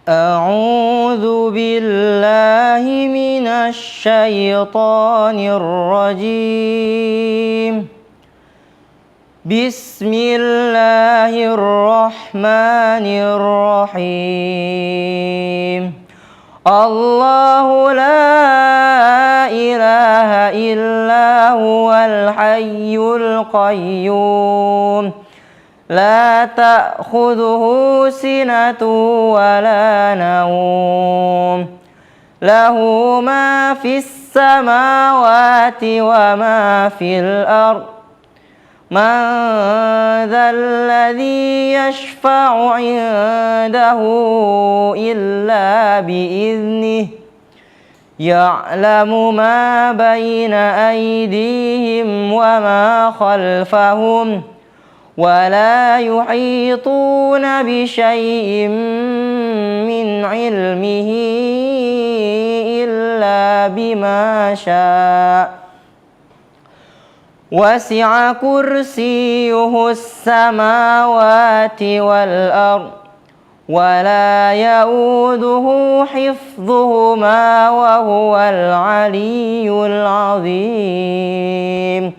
أعوذ بالله من الشيطان الرجيم. بسم الله الرحمن الرحيم. الله لا إله إلا هو الحي القيوم لا تأخذه سنة ولا نوم له ما في السماوات وما في الأرض من ذا الذي يشفع عنده إلا بإذنه يعلم ما بين أيديهم وما خلفهم ولا يحيطون بشيء من علمه إلا بما شاء وسع كرسيه السماوات والأرض ولا يؤوده حفظهما وهو العلي العظيم.